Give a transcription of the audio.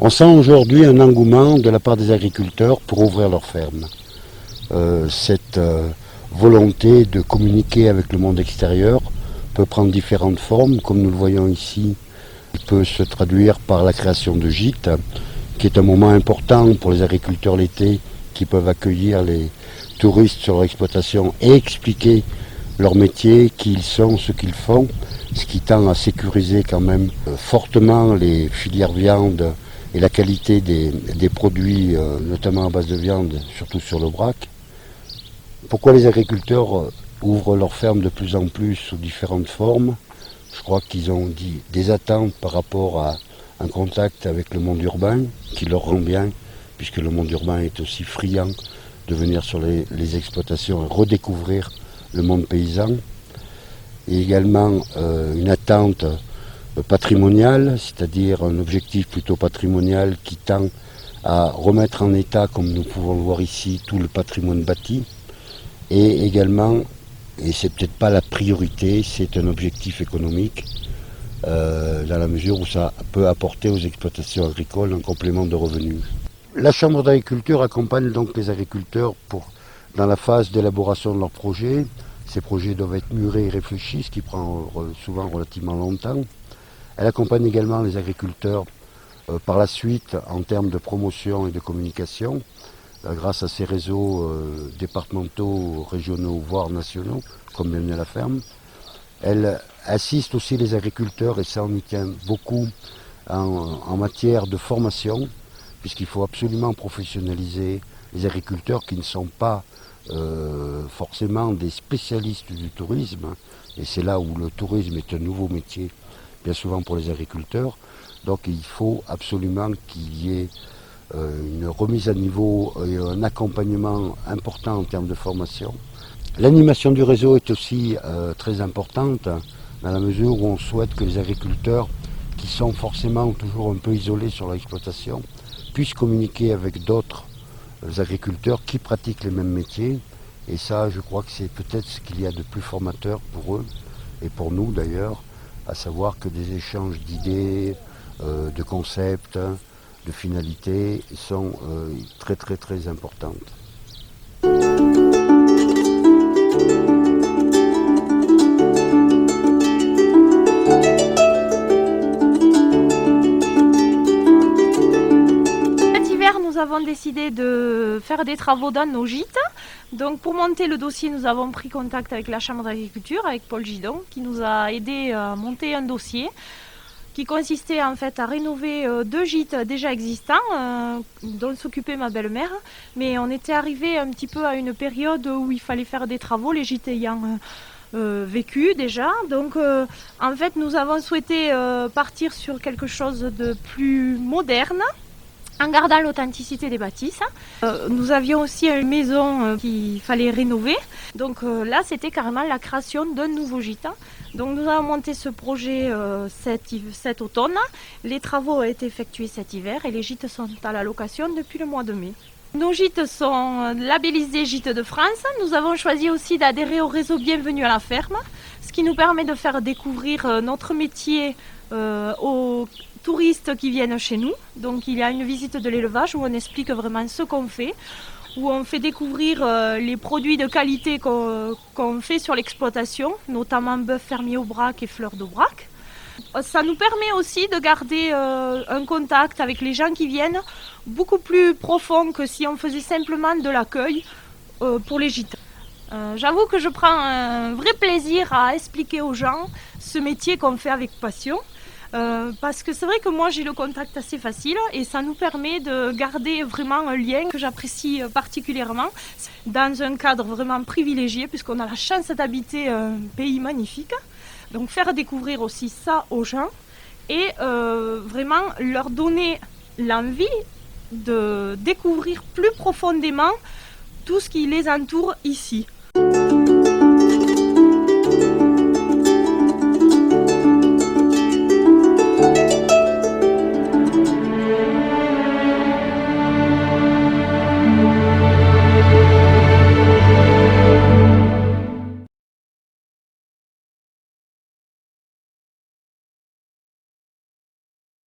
On sent aujourd'hui un engouement de la part des agriculteurs pour ouvrir leurs fermes. Cette volonté de communiquer avec le monde extérieur peut prendre différentes formes, comme nous le voyons ici. Il peut se traduire par la création de gîtes, qui est un moment important pour les agriculteurs l'été, qui peuvent accueillir les touristes sur leur exploitation et expliquer leur métier, qui ils sont, ce qu'ils font, ce qui tend à sécuriser quand même fortement les filières viande et la qualité des produits, notamment à base de viande, surtout sur l'Aubrac. Pourquoi les agriculteurs ouvrent leurs fermes de plus en plus sous différentes formes? Je crois qu'ils ont des attentes par rapport à un contact avec le monde urbain qui leur rend bien, puisque le monde urbain est aussi friand de venir sur les exploitations et redécouvrir le monde paysan. Et également une attente patrimoniale, c'est-à-dire un objectif plutôt patrimonial qui tend à remettre en état, comme nous pouvons le voir ici, tout le patrimoine bâti. Et également, et c'est peut-être pas la priorité, c'est un objectif économique, dans la mesure où ça peut apporter aux exploitations agricoles un complément de revenus. La Chambre d'agriculture accompagne donc les agriculteurs dans la phase d'élaboration de leurs projets. Ces projets doivent être mûrés et réfléchis, ce qui prend souvent relativement longtemps. Elle accompagne également les agriculteurs par la suite en termes de promotion et de communication, grâce à ces réseaux départementaux, régionaux, voire nationaux, comme Bienvenue à la ferme. Elle assiste aussi les agriculteurs, et ça on y tient beaucoup, en matière de formation, puisqu'il faut absolument professionnaliser les agriculteurs qui ne sont pas forcément des spécialistes du tourisme, et c'est là où le tourisme est un nouveau métier, bien souvent pour les agriculteurs. Donc il faut absolument qu'il y ait une remise à niveau et un accompagnement important en termes de formation. L'animation du réseau est aussi très importante, dans la mesure où on souhaite que les agriculteurs, qui sont forcément toujours un peu isolés sur l'exploitation, puissent communiquer avec d'autres agriculteurs qui pratiquent les mêmes métiers. Et ça, je crois que c'est peut-être ce qu'il y a de plus formateur pour eux, et pour nous d'ailleurs, à savoir que des échanges d'idées, de concepts, de finalités sont très très très importantes. Nous avons décidé de faire des travaux dans nos gîtes. Donc pour monter le dossier, nous avons pris contact avec la Chambre d'agriculture, avec Paul Gidon, qui nous a aidé à monter un dossier qui consistait en fait à rénover 2 gîtes déjà existants, dont s'occupait ma belle-mère. Mais on était arrivé un petit peu à une période où il fallait faire des travaux, les gîtes ayant vécu déjà. Donc en fait, nous avons souhaité partir sur quelque chose de plus moderne, en gardant l'authenticité des bâtisses. Nous avions aussi une maison qu'il fallait rénover. Donc là, c'était carrément la création d'un nouveau gîte. Donc nous avons monté ce projet cet automne. Les travaux ont été effectués cet hiver et les gîtes sont à la location depuis le mois de mai. Nos gîtes sont labellisés Gîtes de France. Nous avons choisi aussi d'adhérer au réseau Bienvenue à la ferme, ce qui nous permet de faire découvrir notre métier aux touristes qui viennent chez nous. Donc il y a une visite de l'élevage où on explique vraiment ce qu'on fait, où on fait découvrir les produits de qualité qu'on fait sur l'exploitation, notamment bœuf fermier Aubrac et fleurs d'Aubrac. Ça nous permet aussi de garder un contact avec les gens qui viennent beaucoup plus profond que si on faisait simplement de l'accueil pour les gîtes. J'avoue que je prends un vrai plaisir à expliquer aux gens ce métier qu'on fait avec passion. Parce que c'est vrai que moi j'ai le contact assez facile et ça nous permet de garder vraiment un lien que j'apprécie particulièrement dans un cadre vraiment privilégié puisqu'on a la chance d'habiter un pays magnifique. Donc faire découvrir aussi ça aux gens et vraiment leur donner l'envie de découvrir plus profondément tout ce qui les entoure ici.